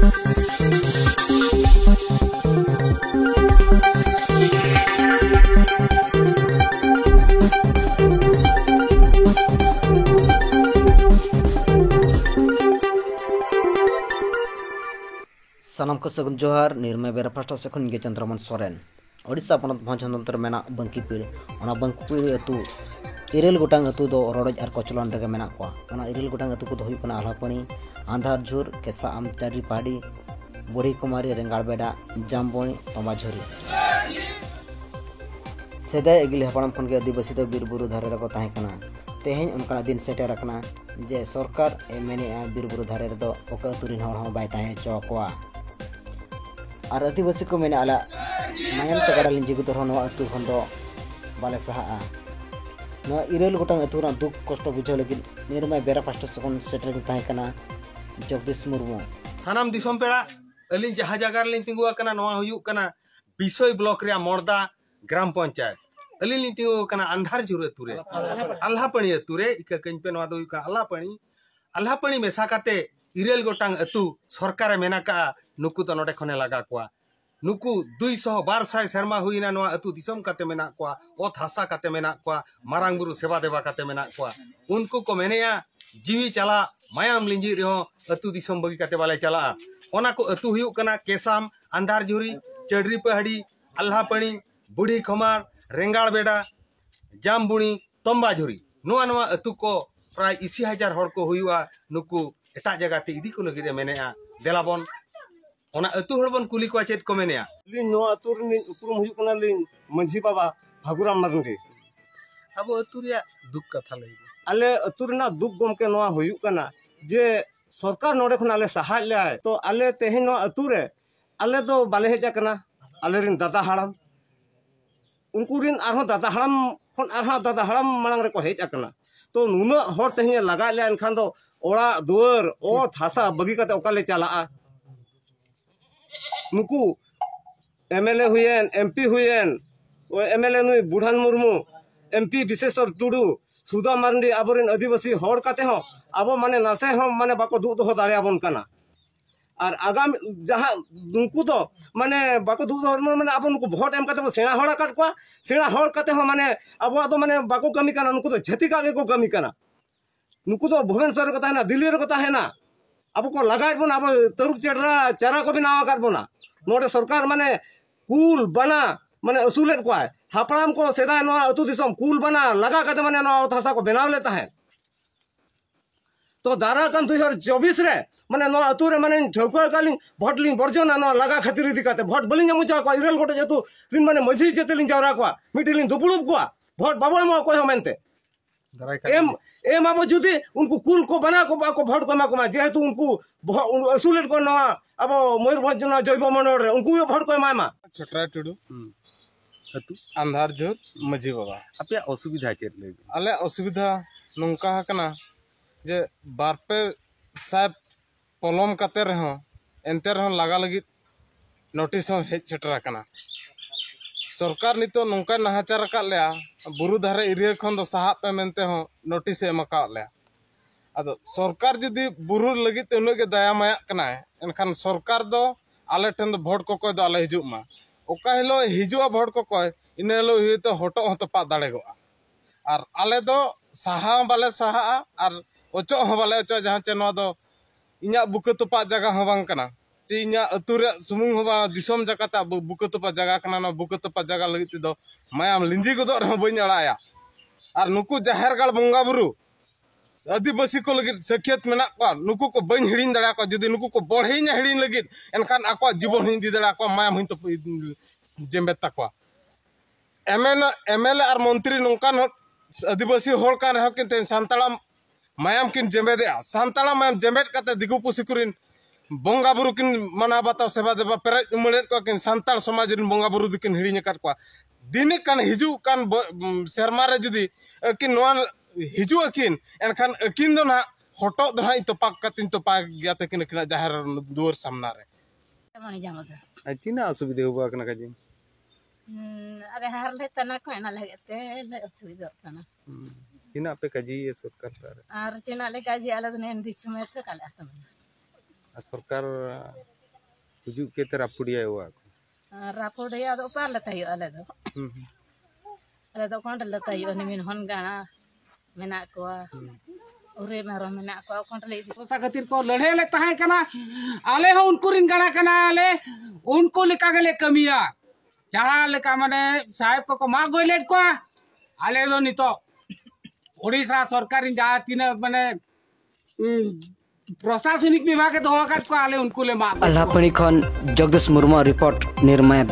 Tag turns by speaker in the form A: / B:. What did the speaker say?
A: सानाम को सगुन जोहार निर्मय बेरा पास्टा सेखन गे चंद्रमन सोरेन ओडिशा पनत भंजनतर मेना बंकीपीड़ ओना बंकीपीड़ अतु इरेल गोटांग अतु दो रोडज आर कोचलन रेगे मेना कोआ ओना इरेल गोटांग अतु को दो हुई कना आल्हापणी आंधार झुर केसा आम चारी पहाड़ी बुढ़ी कुमारी रेंगाड़बेड़ा जामबोणी तमाझुरी सेदाय एगिल हपड़ाम खन के आदिवासी दो बीर बुरु धारे रको ताहे कना तेहेन उनका दिन सेटेर रखना जे सरकार ए मेने बीर बुरु धारे दो ओका अतुरिन हड़ हो बाय ताहे चो कोआ और आदिवासी को मैंने आला मायम तगड़ा लिंजी को तरह नवा अतु खन दो बाले सहा नवा इरेल गोटांग अतु ना दुख कष्ट बुझाव लगिन निर्मय बेरा पास्टा सकन सेटर को ताहे कना जगदीश मुर्मू
B: सानाम दिसम पेड़ा अलिन जहां जगह लिन तिंगुआ कना नवा हुयुक कना बिसोय ब्लॉक रे मोरदा ग्राम पंचायत अलिन लिन तिंगु कना अंधार जुर अतु रे अल्हापणी अतु रे इका कइन पे नवा दो इका अल्हापणी मेसा काते इरेल गोटांग अतु सरकार मेना का नुकु तो नोडे खने लगा कोआ नुकु 200 शर्मा हुईना नवा अतु दिसम काते मेना कोआ ओत हासा काते मेना कोआ मारांग बुरु सेवा देवा काते मेना कोआ उनको को मेनेया जीवी चला मायाम लिंजी रेहो अतु दिसम बगी काते वाले चला ओना को अतु हुयुक कना केसाम अंधार झुरी चढ़री पहाड़ी अल्हापणी बुढ़ी खमार रेंगाड़बेड़ा जामबुणी तंबाझुरी नवा नवा अतु को प्राय 80,000 हड़ को हुयुआ नुकु एटा जगह ते इदी को लगी मेनेया देलाबन ओना अतु हड़बन कुली को चेत को मेनेया
C: लिन नो अतु रे उपरुम हुयुक कना लिन मंझी बाबा भागुराम मारंडी
B: अब अतु रे दुख कथा लई
C: आले अतु रेना दुख गमके नवा हुयुक कना जे सरकार नोडे खन आले सहाय ले तो आले तेहे नो अतु रे आले दो बाले हेजा कना आले रिन दादा हाड़ाम उनको रिन आरो दादा हाड़ाम खन आहा दादा हाड़ाम मांग रे को हेज कना तो नुना हर तेहे लगा ले एनखान दो ओड़ा दुआर ओ थासा बगी काते ओकाले चला नुकु एमएलए हुएन एमपी हुएन ओ एमएलए नुई बुढ़ान मुर्मू एमपी विशेषर टुडू सुधा मारंडी आबोरेन आदिवासी हड़ काते हो आबो माने नासे हो माने बाको दु दो दाड़े आबोन कना और आगाम जहां नुकु तो माने बाको दु दो माने आबो नुकु भोट एम काते सेना हड़ काट को सेना हड़ काते हो माने आबो तो माने बाको कमी कना नुकु तो छेती कागे को कमी कना नुकु तो भुवनेश्वर को ताहेना दिल्ली रे को ताहेना अब को लगाय बना अब तरुप चेडरा चारा को बनावा कर बना नोडे सरकार माने कुल बना माने असुलेट को हापड़ाम को सेदा नो अतु दिसम कुल बना लगा काते माने नो थासा को बनाव लेता है तो दारा कम 2024 रे माने नो अतु रे माने ठोकर कालिन भोट लिन बर्जन नो लगा खातिर इदी काते भोट बलिन मुचा को इरेल गोटे जेतु रिन माने मझी जेते लिन जावरा को मिटिलिन दुपुड़ुब को भोट बाबा मो को मेनते एम अब जुदी उनको कुल को बना को भोट को जेहेतु उनको असुलेट को ना अब मयूरभंज जैव मंडल रे उनको भोट को एमा
B: छोटरा टुडू अतु
D: अंधार झुर मझी बाबा
B: आपे असुविधा चेत ले
D: आले असुविधा नोंका कना जे बारपे साहेब पलम काते रहो एंते रहो लगा लगी नोटिस हेज सेटर कना सरकार नितो नोंका नाहाचार का लिया बुरु धारे एरिया खन दो साहा पे मेनते हो नोटिस एम का लिया अदो सरकार जदी बुरु लगी ते उनगे दया माया कना एनखान सरकार दो आले ठन दो भोट को दो आले हिजु मा ओका हिलो हिजुआ भोट को इन हिलो हि तो हटो हतो पा दाड़े गो और आले दो साहा बाले साहा और ओचो हो बाले ओचो जहां चे नो दो इना बुके तो पा जगह हो बांग कना चे इना अतुरे सुमुंग होबा दिसम जकाता बुके तो पा जगह कना न बुके तो पा जगह लगी दो मायाम लिंजी को दो बइन अड़ाया और नुकु जाहेर गाड़ बंगा बुरु आदिवासी को लगी सखियत मेना को नुकु को बइन हिड़िन दड़ा को जदी नुकु को बढ़ेना हिड़िन लगी एनखान आको जीवन हिंदी दड़ा को मायाम हिन तो जेम्बेत तको एमएलए और मंत्री नोंकान आदिवासी होड़ कान रह किन सांताड़ा मायाम किन जेम्बेदे सांताड़ा मायाम जेम्बेट काते दिगु पुसी कुरिन बंगा बुरु किन मना बताओ सेवा देवा पेरे उमड़े को किन सांताड़ समाज रिन बंगा बुरु दिकिन हिड़िन काट को दिन कान हिजु कान शर्मा रे जदी किन नोआ हिजु अकिन एनखान अकिन दो ना हटो दो ना तोपाक कतिन तोपाक गया तकिन किन जाहर दुआर सामना रे
E: माने जामदा
B: चिना असुविधा हुआ कना काजी
E: अरे हार ले तना को एना लगते ले असुविधा तना
B: चिना पे काजी ये सरकार तार
E: और चिना ले काजी आले ने दिस समय थे काले आस्तम
B: सरकार हुजूग के तरह पुड़िया हुआ
E: रापोड़ या तो पार लेता ही अले तो कौन लेता ही निमिन हन गाना मेना को उरे मारो मेना को कौन ले
F: सा खातिर को लड़े ले ताहे कना आले हो उनको रिन गाना कना आले उनको लेका गेले कमिया जहां लेका माने साहेब को मा गोइले को आले दो नितो ओडिशा सरकार जहां तीन माने प्रशासनिक विभाग के दोहकात को आले उनको ले मा
A: अल्लाह पणी खन जगदीश मुर्मू रिपोर्ट निर्मय